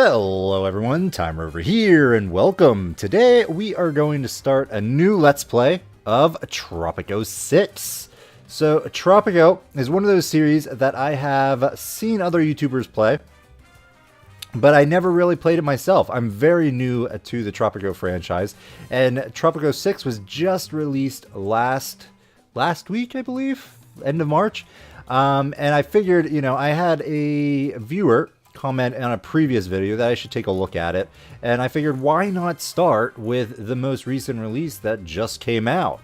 Hello everyone, Timer over here, and welcome. Today we are going to start a new Let's Play of Tropico 6. So Tropico is one of those series that I have seen other YouTubers play, but I never really played it myself. I'm very new to the Tropico franchise, and Tropico 6 was just released last week, I believe, end of March. And I figured, I had a viewer comment on a previous video that I should take a look at it, and I figured why not start with the most recent release that just came out.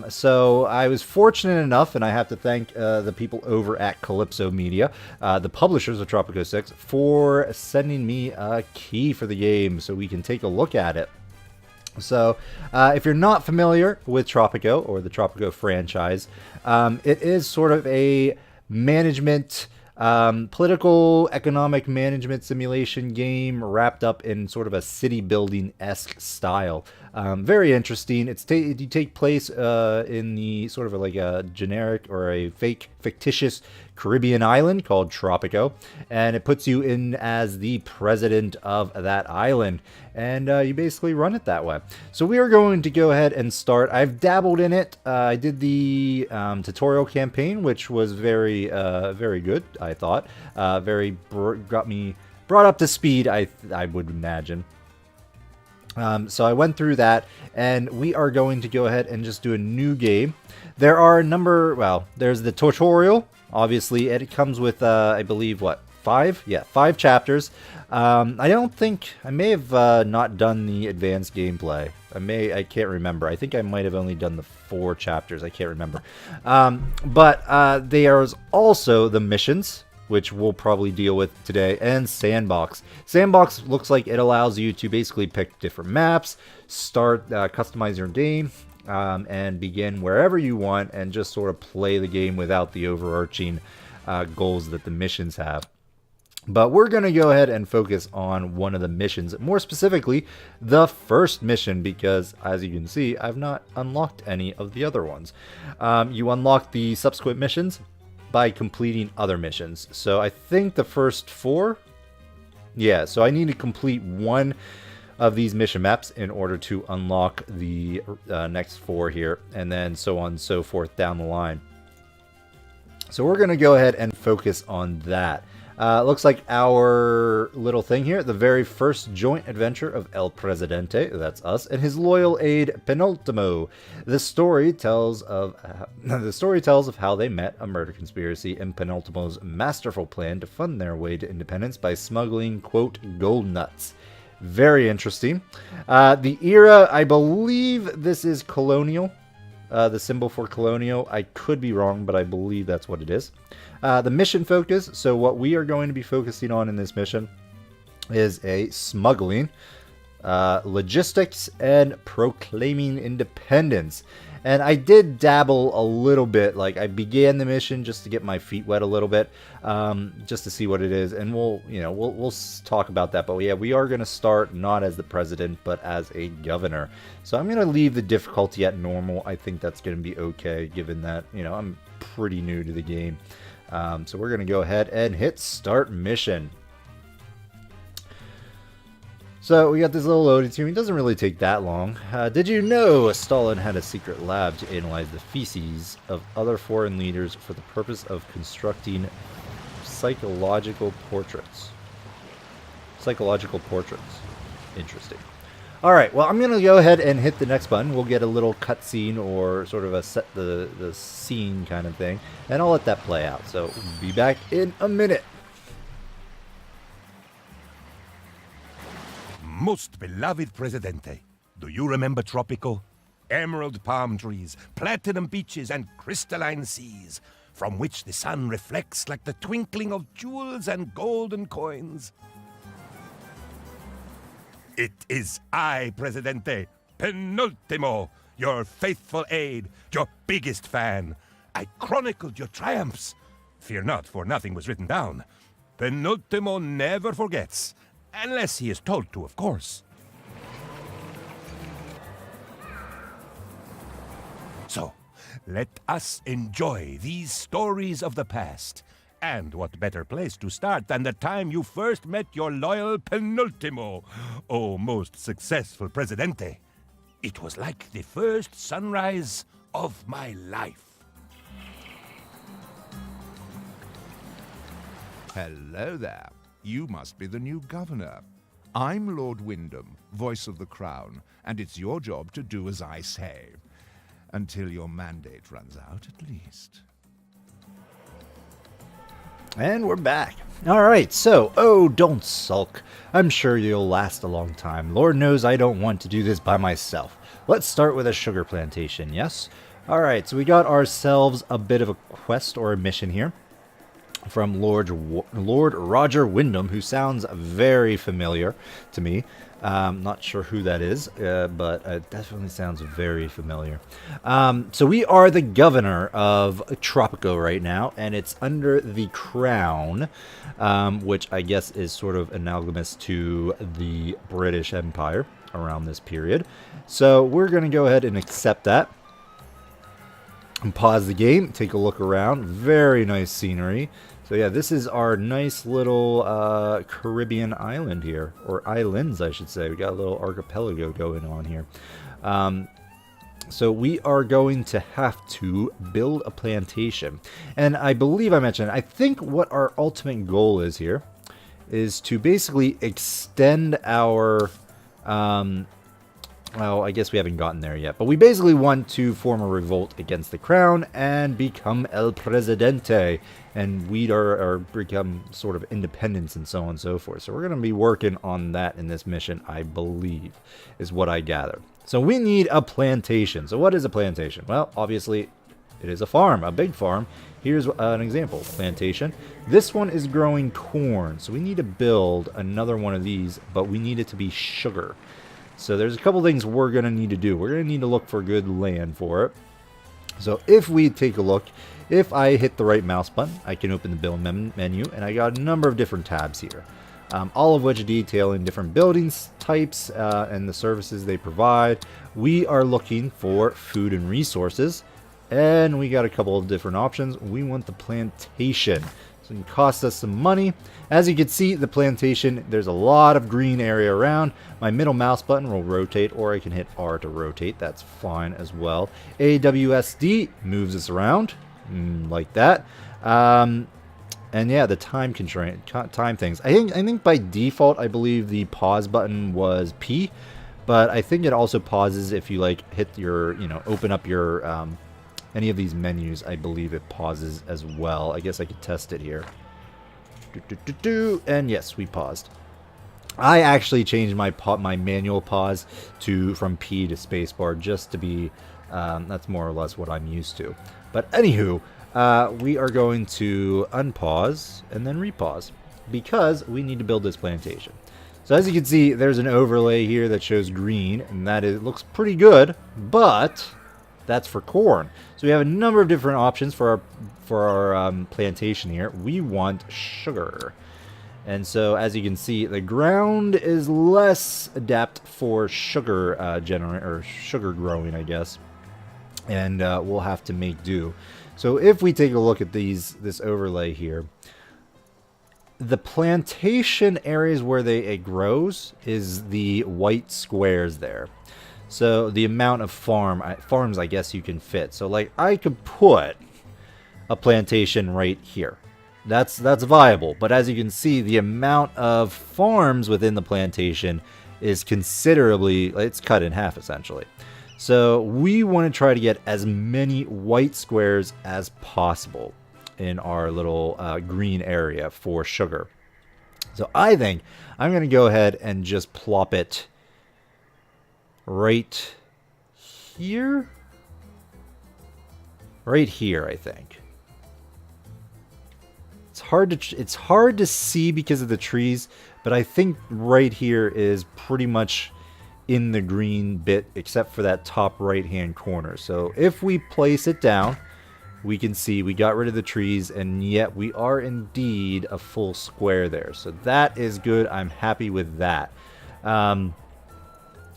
So I was fortunate enough, and I have to thank the people over at Calypso Media, the publishers of Tropico 6, for sending me a key for the game so we can take a look at it. So, if you're not familiar with Tropico, or the Tropico franchise, it is sort of a management, political, economic management simulation game wrapped up in sort of a city building-esque style. Very interesting. You take place in the sort of like a generic or a fictitious Caribbean island called Tropico, and it puts you in as the president of that island, and you basically run it that way. So we are going to go ahead and start. I've dabbled in it. I did the tutorial campaign, which was very good, I thought. Got me brought up to speed, I would imagine. So I went through that, and we are going to go ahead and just do a new game. There are there's the tutorial, obviously, and it comes with, I believe, five? Yeah, 5 chapters. I may have not done the advanced gameplay. I can't remember. I think I might have only done the 4 chapters. I can't remember. But there's also the missions, which we'll probably deal with today, and Sandbox. Sandbox looks like it allows you to basically pick different maps, start, customize your game, and begin wherever you want, and just sort of play the game without the overarching goals that the missions have. But we're going to go ahead and focus on one of the missions, more specifically the first mission, because as you can see, I've not unlocked any of the other ones. You unlock the subsequent missions by completing other missions. So I think the first 4, yeah, so I need to complete one of these mission maps in order to unlock the next 4 here, and then so on and so forth down the line. So we're going to go ahead and focus on that. Looks like our little thing here, the very first joint adventure of El Presidente, that's us, and his loyal aide Penultimo. The story tells of how they met, a murder conspiracy, and Penultimo's masterful plan to fund their way to independence by smuggling, quote, gold nuts. Very interesting. The era, I believe this is colonial. The symbol for colonial. I could be wrong, but I believe that's what it is. The mission focus, so what we are going to be focusing on in this mission is a smuggling, logistics, and proclaiming independence. And I did dabble a little bit, like I began the mission just to get my feet wet a little bit, just to see what it is, and we'll talk about that. But yeah, we are going to start not as the president, but as a governor. So I'm going to leave the difficulty at normal. I think that's going to be okay, given that, I'm pretty new to the game. So we're going to go ahead and hit start mission. So we got this little loading screen. It doesn't really take that long. Did you know Stalin had a secret lab to analyze the feces of other foreign leaders for the purpose of constructing psychological portraits? Psychological portraits. Interesting. Alright, well, I'm going to go ahead and hit the next button. We'll get a little cutscene or sort of a set the scene kind of thing, and I'll let that play out. So, we'll be back in a minute. Most beloved Presidente, do you remember Tropico? Emerald palm trees, platinum beaches, and crystalline seas, from which the sun reflects like the twinkling of jewels and golden coins. It is I, Presidente, Penultimo, your faithful aide, your biggest fan. I chronicled your triumphs. Fear not, for nothing was written down. Penultimo never forgets, unless he is told to, of course. So, let us enjoy these stories of the past And what better place to start than the time you first met your loyal Penultimo, oh most successful Presidente. It was like the first sunrise of my life. Hello there. You must be the new governor. I'm Lord Wyndham, voice of the crown, and it's your job to do as I say. Until your mandate runs out, at least. And we're back. Alright, so, oh, don't sulk. I'm sure you'll last a long time. Lord knows I don't want to do this by myself. Let's start with a sugar plantation, yes? Alright, so we got ourselves a bit of a quest or a mission here from Lord Roger Wyndham, who sounds very familiar to me. Not sure who that is, but it definitely sounds very familiar. So we are the governor of Tropico right now, and it's under the crown, which I guess is sort of analogous to the British Empire around this period. So we're going to go ahead and accept that. And pause the game, take a look around. Very nice scenery. So yeah, this is our nice little Caribbean island here, or islands, I should say. We got a little archipelago going on here. So we are going to have to build a plantation. And I believe I mentioned, I think what our ultimate goal is here is to basically extend our... well, I guess we haven't gotten there yet, but we basically want to form a revolt against the crown and become El Presidente, and we are become sort of independence and so on and so forth. So we're going to be working on that in this mission, I believe, is what I gather. So we need a plantation. So what is a plantation? Well, obviously, it is a farm, a big farm. Here's an example, plantation. This one is growing corn, so we need to build another one of these, but we need it to be sugar. So there's a couple things we're going to need to do. We're going to need to look for good land for it. So if we take a look, if I hit the right mouse button, I can open the build menu, and I got a number of different tabs here. All of which detailing different buildings types and the services they provide. We are looking for food and resources, and we got a couple of different options. We want the plantation. So it can cost us some money. As you can see, the plantation, there's a lot of green area around. My middle mouse button will rotate, or I can hit R to rotate. That's fine as well. AWSD moves us around, like that. And yeah, the time constraint, time things. I think by default, I believe the pause button was P, but I think it also pauses if you like hit your, open up your any of these menus. I believe it pauses as well. I guess I could test it here. And yes, we paused. I actually changed my manual pause from P to spacebar just to be, that's more or less what I'm used to. But anywho, we are going to unpause and then repause because we need to build this plantation. So as you can see, there's an overlay here that shows green, and that looks pretty good, but that's for corn. So we have a number of different options for our plantation here. We want sugar. And so as you can see, the ground is less adept for sugar sugar growing, I guess. And we'll have to make do. So if we take a look at this overlay here, the plantation areas where it grows is the white squares there. So the amount of farms, I guess you can fit. So like I could put a plantation right here. That's viable. But as you can see, the amount of farms within the plantation is considerably, it's cut in half essentially. So we want to try to get as many white squares as possible in our little green area for sugar. So I think I'm going to go ahead and just plop it right here. Right here, I think. It's hard to see because of the trees, but I think right here is pretty much in the green bit except for that top right hand corner. So if we place it down, we can see we got rid of the trees, and yet we are indeed a full square there. So that is good. I'm happy with that.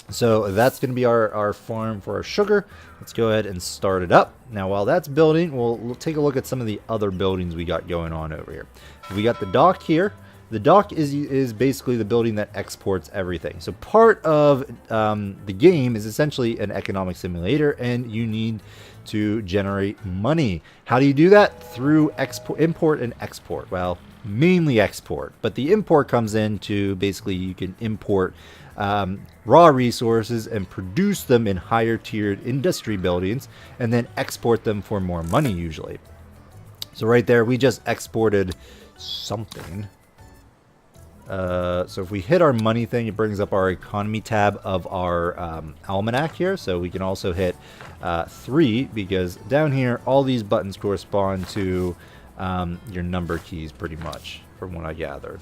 So that's going to be our farm for our sugar. Let's go ahead and start it up. Now, while that's building, we'll take a look at some of the other buildings we got going on over here. We got the dock here. The dock is basically the building that exports everything. So part of the game is essentially an economic simulator, and you need to generate money. How do you do that? Through import and export. Well, mainly export, but the import comes in to basically you can import raw resources and produce them in higher tiered industry buildings and then export them for more money usually. So right there we just exported something. So if we hit our money thing, it brings up our economy tab of our almanac here. So we can also hit 3 because down here all these buttons correspond to your number keys pretty much from what I gathered.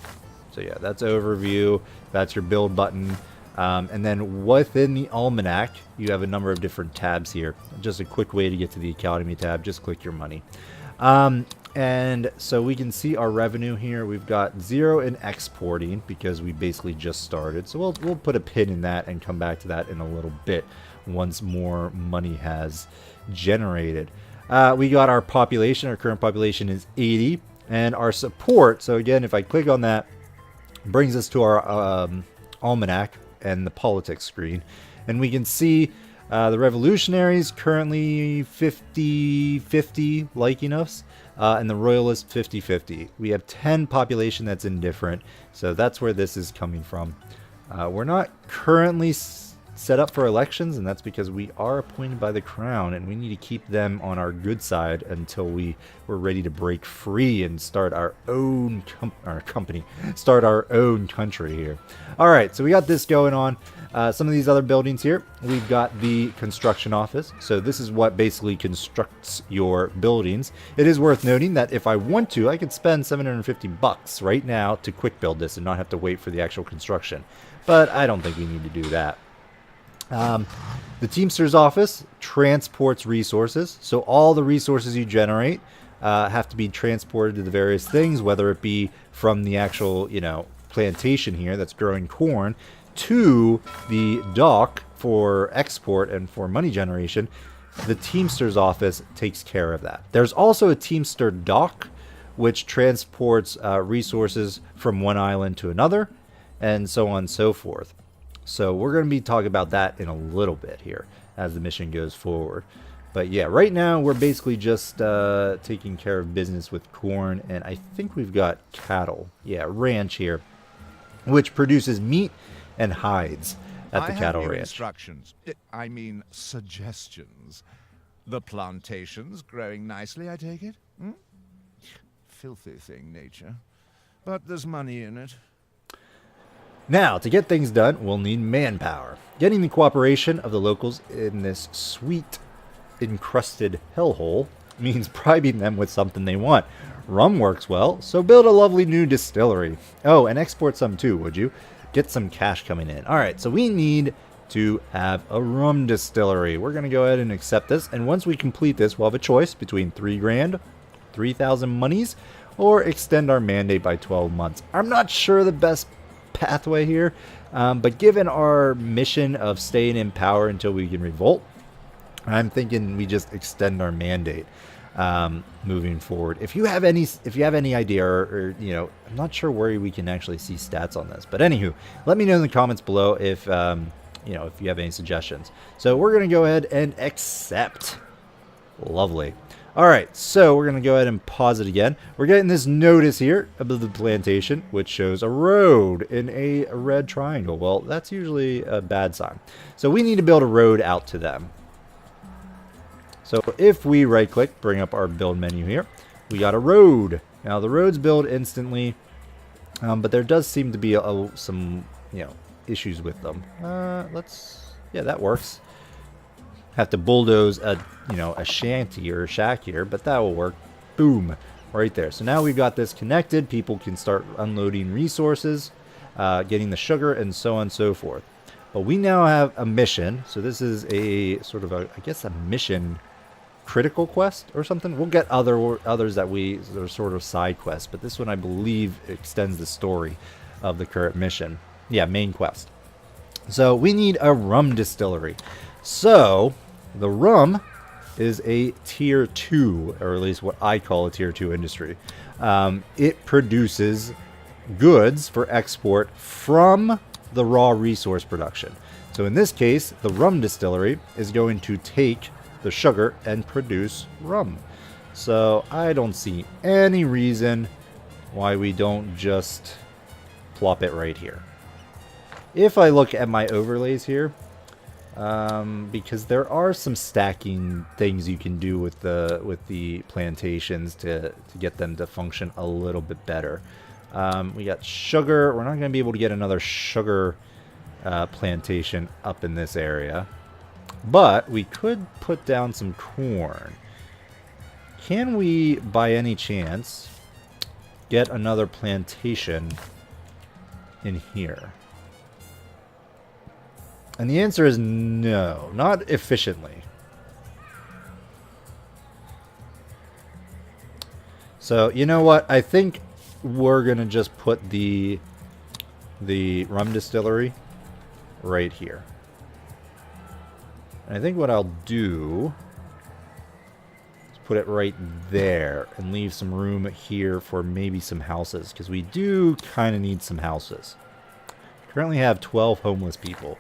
So yeah, that's overview, that's your build button, and then within the almanac you have a number of different tabs here. Just a quick way to get to the economy tab, just click your money. And so we can see our revenue here. We've got 0 in exporting because we basically just started. So we'll put a pin in that and come back to that in a little bit once more money has generated. We got our population. Our current population is 80. And our support, so again, if I click on that, brings us to our almanac and the politics screen. And we can see the revolutionaries currently 50-50 liking us. And the royalists 50-50. We have 10 population that's indifferent, so that's where this is coming from. We're not currently set up for elections, and that's because we are appointed by the crown, and we need to keep them on our good side until we're ready to break free and start our own company, start our own country here. All right, so we got this going on. Some of these other buildings here, we've got the construction office. So this is what basically constructs your buildings. It is worth noting that if I want to, I could spend $750 right now to quick build this and not have to wait for the actual construction. But I don't think we need to do that. The Teamster's office transports resources. So all the resources you generate have to be transported to the various things, whether it be from the actual, plantation here that's growing corn to the dock for export and for money generation. The Teamster's office takes care of that. There's also a Teamster dock, which transports resources from one island to another, and so on and so forth. So we're going to be talking about that in a little bit here as the mission goes forward. But yeah, right now we're basically just taking care of business with corn, and I think we've got cattle. Yeah, ranch here, which produces meat and hides at the cattle ranch. Instructions. I mean, suggestions. The plantation's growing nicely, I take it? Hmm? Filthy thing, nature. But there's money in it. Now, to get things done, we'll need manpower. Getting the cooperation of the locals in this sweet, encrusted hellhole means bribing them with something they want. Rum works well, so build a lovely new distillery. Oh, and export some too, would you? Get some cash coming in. Alright, so we need to have a rum distillery. We're going to go ahead and accept this, and once we complete this, we'll have a choice between 3 grand, 3,000 monies, or extend our mandate by 12 months. I'm not sure the best pathway here, but given our mission of staying in power until we can revolt, I'm thinking we just extend our mandate moving forward. If you have any idea, or I'm not sure where we can actually see stats on this, but anywho, let me know in the comments below if if you have any suggestions. So we're gonna go ahead and accept. Lovely. All right, so we're gonna go ahead and pause it again. We're getting this notice here above the plantation, which shows a road in a red triangle. Well, that's usually a bad sign. So we need to build a road out to them. So if we right click, bring up our build menu here, we got a road. Now the roads build instantly, but there does seem to be some issues with them. Yeah, that works. Have to bulldoze a shanty or a shack here, but that will work. Boom, right there. So now we've got this connected. People can start unloading resources, getting the sugar, and so on and so forth. But we now have a mission. So this is a sort of a mission critical quest or something. We'll get others that are sort of side quests, but this one I believe extends the story of the current mission. Yeah, main quest. So we need a rum distillery. So the rum is a tier 2, or at least what I call a tier 2 industry. It produces goods for export from the raw resource production. So in this case, the rum distillery is going to take the sugar and produce rum. So I don't see any reason why we don't just plop it right here. If I look at my overlays here, because there are some stacking things you can do with the plantations to get them to function a little bit better. We got sugar. We're not going to be able to get another sugar plantation up in this area, but we could put down some corn. Can we, by any chance, get another plantation in here? And the answer is no, not efficiently. So, you know what? I think we're going to just put the rum distillery right here. And I think what I'll do is put it right there and leave some room here for maybe some houses, because we do kind of need some houses. We currently have 12 homeless people.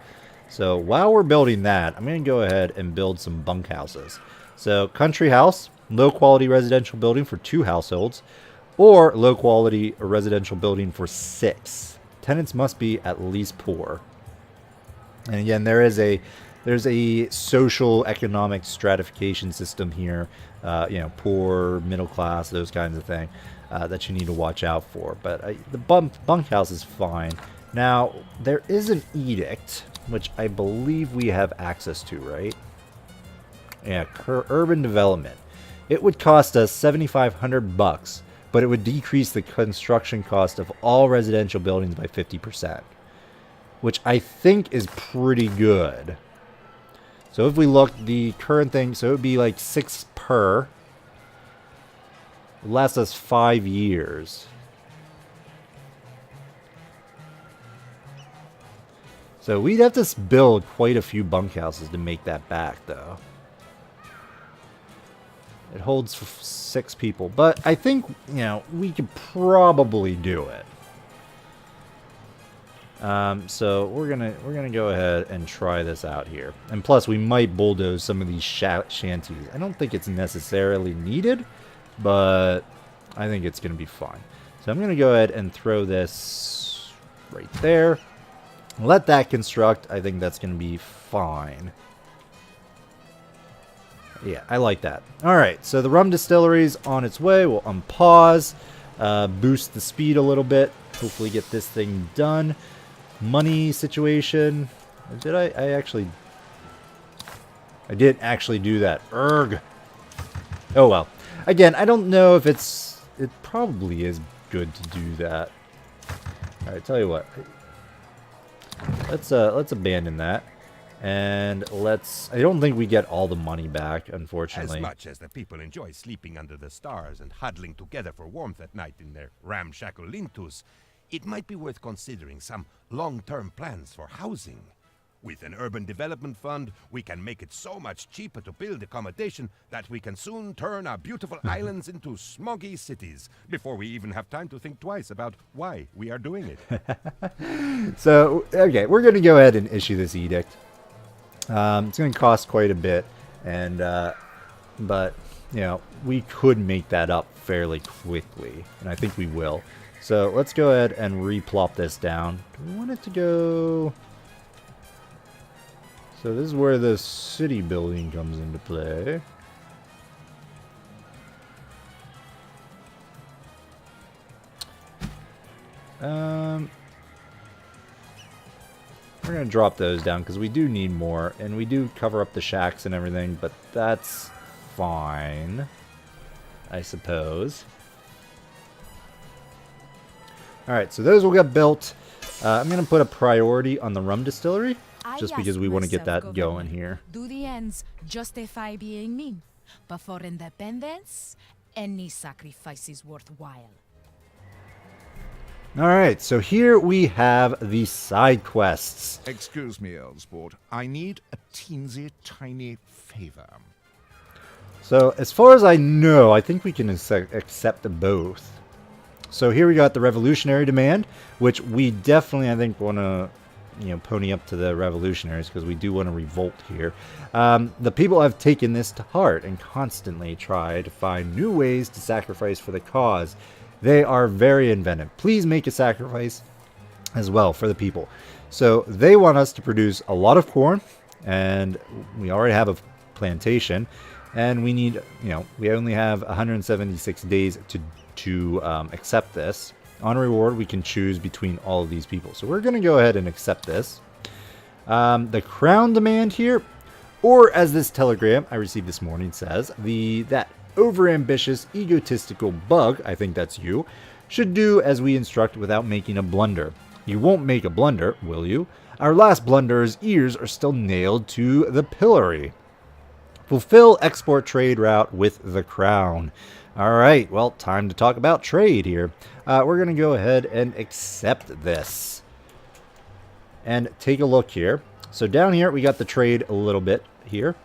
So while we're building that, I'm going to go ahead and build some bunkhouses. So country house, low quality residential building for 2 households, or low quality residential building for 6. Tenants must be at least poor. And again, there's a social economic stratification system here, you know, poor, middle class, those kinds of things that you need to watch out for. But the bunkhouse is fine. Now, there is an edict, which I believe we have access to, right? Yeah, urban development. It would cost us $7,500, but it would decrease the construction cost of all residential buildings by 50%, which I think is pretty good. So if we look, the current thing, so it would be like 6 per. It would last us 5 years. So we'd have to build quite a few bunkhouses to make that back, though. It holds 6 people, but I think, you know, we could probably do it. So we're gonna go ahead and try this out here, and plus we might bulldoze some of these shanties. I don't think it's necessarily needed, but I think it's gonna be fine. So I'm gonna go ahead and throw this right there. Let that construct. I think that's gonna be fine. Yeah, I like that. Alright, so the rum distillery's on its way. We'll unpause, boost the speed a little bit, hopefully get this thing done. Money situation. Did I didn't actually do that. Erg. Oh well. Again, I don't know if it probably is good to do that. Alright, tell you what. Let's abandon that. And I don't think we get all the money back, unfortunately. As much as the people enjoy sleeping under the stars and huddling together for warmth at night in their ramshackle lintus, it might be worth considering some long-term plans for housing. With an urban development fund, we can make it so much cheaper to build accommodation that we can soon turn our beautiful islands into smoggy cities before we even have time to think twice about why we are doing it. So, okay, we're going to go ahead and issue this edict. It's going to cost quite a bit, and but you know, we could make that up fairly quickly, and I think we will. So let's go ahead and replop this down. Do we want it to go? So this is where the city building comes into play. We're going to drop those down because we do need more, and we do cover up the shacks and everything, but that's fine, I suppose. Alright, so those will get built. I'm going to put a priority on the rum distillery, just because we want to get that going here. Do the ends justify being mean? But for independence, any sacrifice is worthwhile. Alright, so here we have the side quests. Excuse me, Earlsport. I need a teensy tiny favor. So, as far as I know, I think we can accept both. So here we got the revolutionary demand, which we definitely, I think, want to, pony up to the revolutionaries because we do want to revolt here. The people have taken this to heart and constantly try to find new ways to sacrifice for the cause. They are very inventive. Please make a sacrifice as well for the people. So they want us to produce a lot of corn, and we already have a plantation, and we need, we only have 176 days to accept this. On reward, we can choose between all of these people. So we're going to go ahead and accept this. The crown demand here, or as this telegram I received this morning says, that overambitious, egotistical bug, I think that's you, should do as we instruct without making a blunder. You won't make a blunder, will you? Our last blunder's ears are still nailed to the pillory. Fulfill export trade route with the crown. Alright, well, time to talk about trade here. We're going to go ahead and accept this. And take a look here. So down here, we got the trade a little bit here.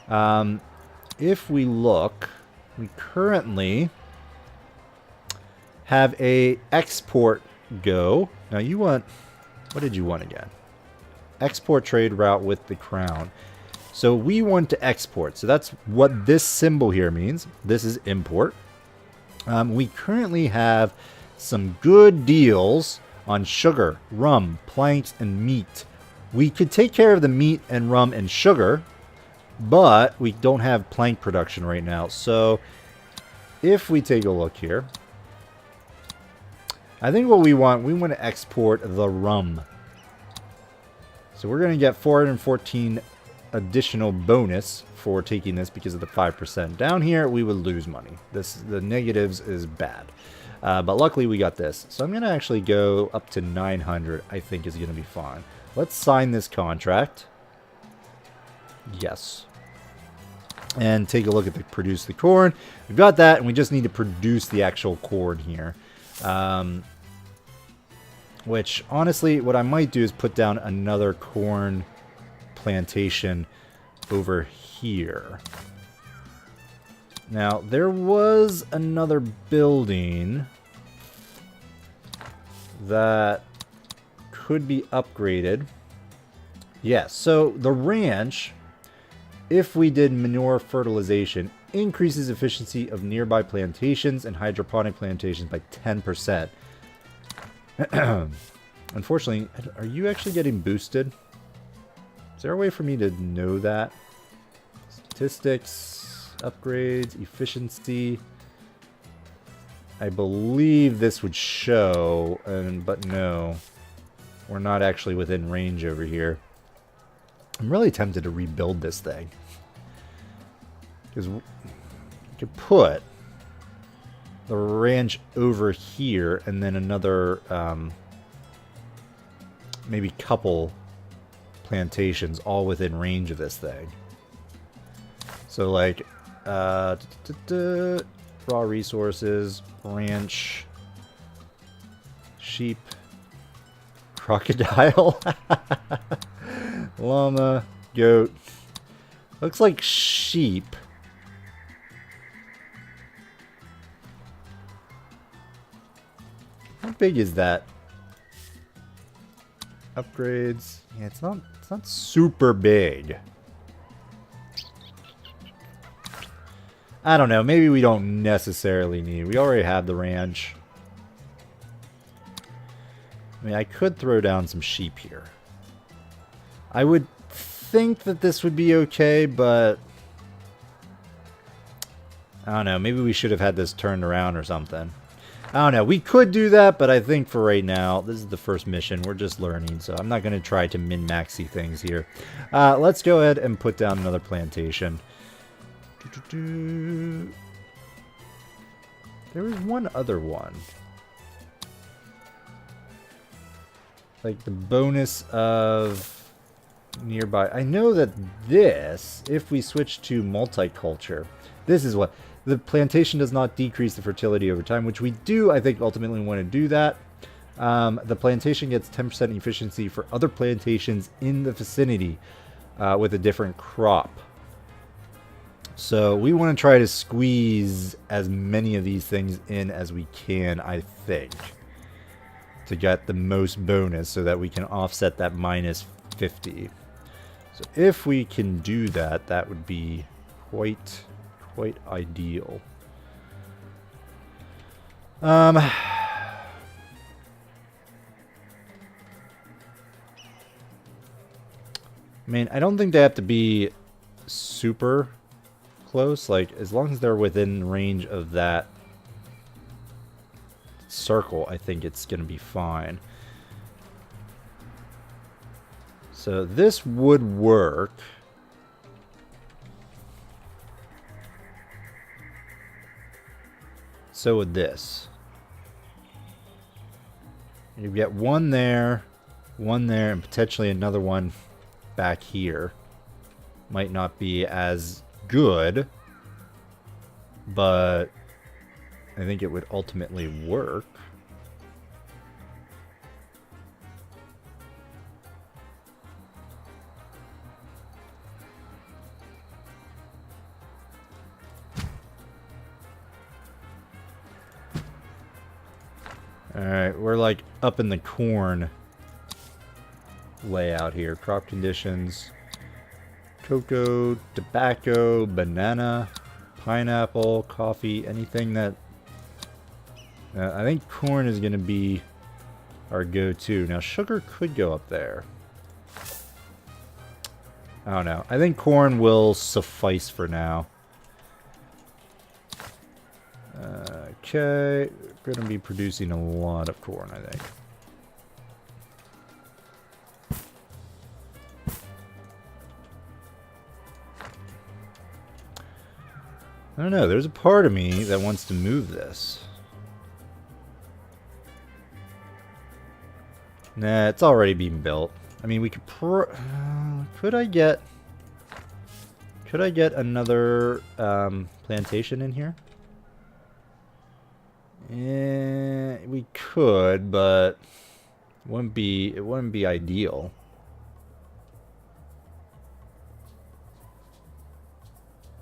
If we look, we currently have a export go. Now you want, what did you want again? Export trade route with the crown. So we want to export. So that's what this symbol here means. This is import. We currently have some good deals on sugar, rum, planks, and meat. We could take care of the meat and rum and sugar, but we don't have plank production right now. So if we take a look here, I think what we want to export the rum. So we're going to get 414 additional bonus for taking this because of the 5%. Down here, we would lose money. The negatives is bad. But luckily, we got this. So I'm going to actually go up to 900, I think is going to be fine. Let's sign this contract. Yes. And take a look at the produce the corn. We've got that, and we just need to produce the actual corn here. Which, honestly, what I might do is put down another corn plantation over here. Now, there was another building that could be upgraded. Yes, so the ranch, if we did manure fertilization, increases efficiency of nearby plantations and hydroponic plantations by 10%. Unfortunately, are you actually getting boosted? Is there a way for me to know that? Statistics, upgrades, efficiency. I believe this would show, but no. We're not actually within range over here. I'm really tempted to rebuild this thing. Because you could put the ranch over here and then another maybe couple plantations all within range of this thing. So like raw resources, ranch, sheep, crocodile, llama, goat. Looks like sheep. How big is that? Upgrades. Yeah, it's not super big. I don't know. Maybe we don't necessarily need. We already have the ranch. I mean, I could throw down some sheep here. I would think that this would be okay, but I don't know. Maybe we should have had this turned around or something. I don't know. We could do that, but I think for right now, this is the first mission. We're just learning, so I'm not going to try to min-maxy things here. Let's go ahead and put down another plantation. There was one other one. Like the bonus of nearby. I know that this, if we switch to multiculture, this is what... The plantation does not decrease the fertility over time, which we do, I think, ultimately want to do that. The plantation gets 10% efficiency for other plantations in the vicinity with a different crop. So we want to try to squeeze as many of these things in as we can, I think, to get the most bonus so that we can offset that minus 50. So if we can do that, that would be quite ideal. I mean, I don't think they have to be super close. Like, as long as they're within range of that circle, I think it's going to be fine. So this would work. So would this. You get one there, and potentially another one back here. Might not be as good, but I think it would ultimately work. Alright, we're like up in the corn layout here. Crop conditions. Cocoa, tobacco, banana, pineapple, coffee, anything that... I think corn is going to be our go-to. Now, sugar could go up there. I don't know. I think corn will suffice for now. Okay, we're going to be producing a lot of corn, I think. I don't know, there's a part of me that wants to move this. Nah, it's already being built. I mean, we could could I get another plantation in here? Yeah, we could, but it wouldn't be ideal.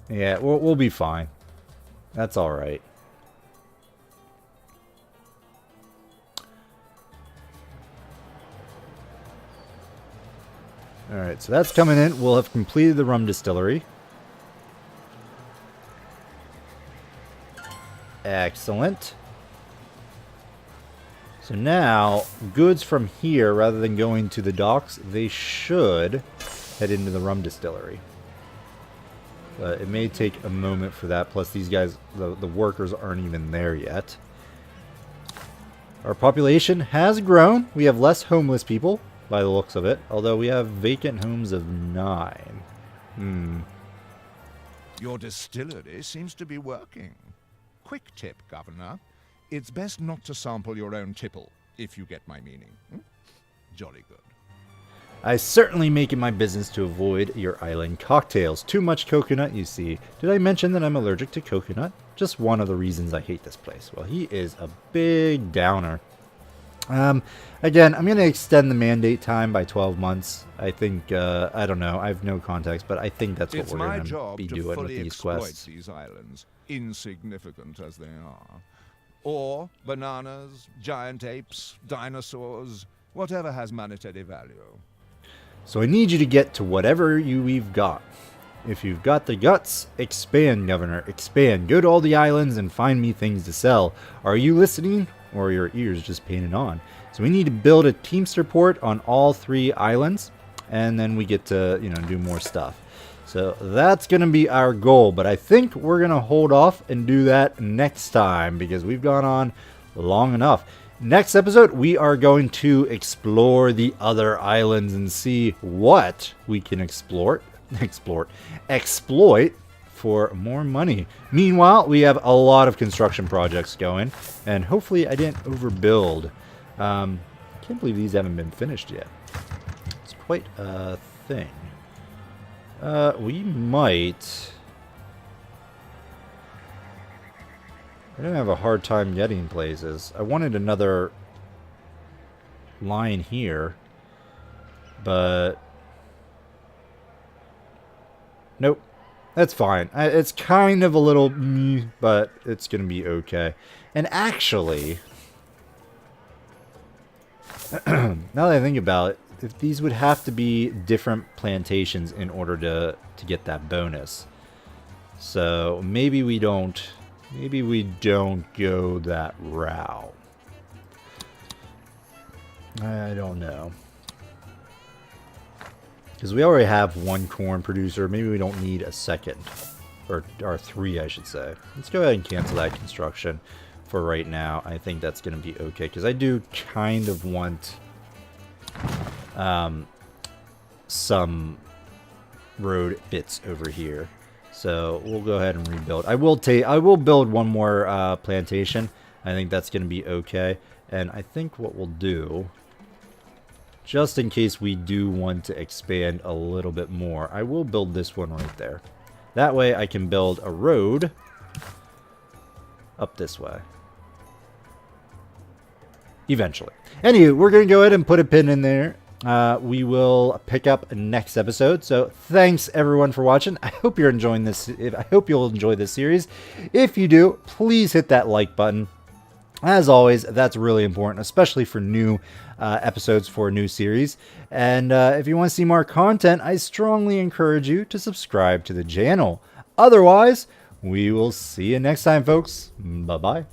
Yeah, we'll be fine. That's all right. All right, so that's coming in. We'll have completed the rum distillery. Excellent. So now, goods from here, rather than going to the docks, they should head into the rum distillery. But it may take a moment for that. Plus, these guys, the workers aren't even there yet. Our population has grown. We have less homeless people, by the looks of it. Although we have vacant homes of 9. Your distillery seems to be working. Quick tip, Governor. It's best not to sample your own tipple, if you get my meaning. Jolly good. I certainly make it my business to avoid your island cocktails. Too much coconut, you see. Did I mention that I'm allergic to coconut? Just one of the reasons I hate this place. Well, he is a big downer. Again, I'm going to extend the mandate time by 12 months. I think, I don't know, I have no context, but I think that's what we're going to be doing with these quests. These islands, insignificant as they are. Or bananas, giant apes, dinosaurs, whatever has monetary value. So I need you to get to whatever we've got. If you've got the guts, expand, Governor, expand. Go to all the islands and find me things to sell. Are you listening, or are your ears just painted on? So we need to build a Teamster port on all 3 islands, and then we get to, do more stuff. So that's going to be our goal, but I think we're going to hold off and do that next time, because we've gone on long enough. Next episode, we are going to explore the other islands and see what we can exploit for more money. Meanwhile, we have a lot of construction projects going, and hopefully I didn't overbuild. Can't believe these haven't been finished yet. It's quite a thing. We might... I didn't have a hard time getting places. I wanted another line here, but nope, that's fine. It's kind of a little, but it's gonna be okay. And actually, now that I think about it, if these would have to be different plantations in order to get that bonus. So maybe we don't go that route. I don't know. Because we already have one corn producer. Maybe we don't need a second. Or 3, I should say. Let's go ahead and cancel that construction for right now. I think that's going to be okay. Because I do kind of want some road bits over here. So we'll go ahead and rebuild. I will build one more plantation. I think that's going to be okay. And I think what we'll do, just in case we do want to expand a little bit more, I will build this one right there. That way I can build a road up this way. Eventually. Anyway, we're going to go ahead and put a pin in there. We will pick up next episode. So thanks everyone for watching. I hope you're enjoying this. I hope you'll enjoy this series. If you do, please hit that like button. As always, that's really important, especially for new episodes for a new series. And if you want to see more content, I strongly encourage you to subscribe to the channel. Otherwise, we will see you next time, folks. Bye-bye.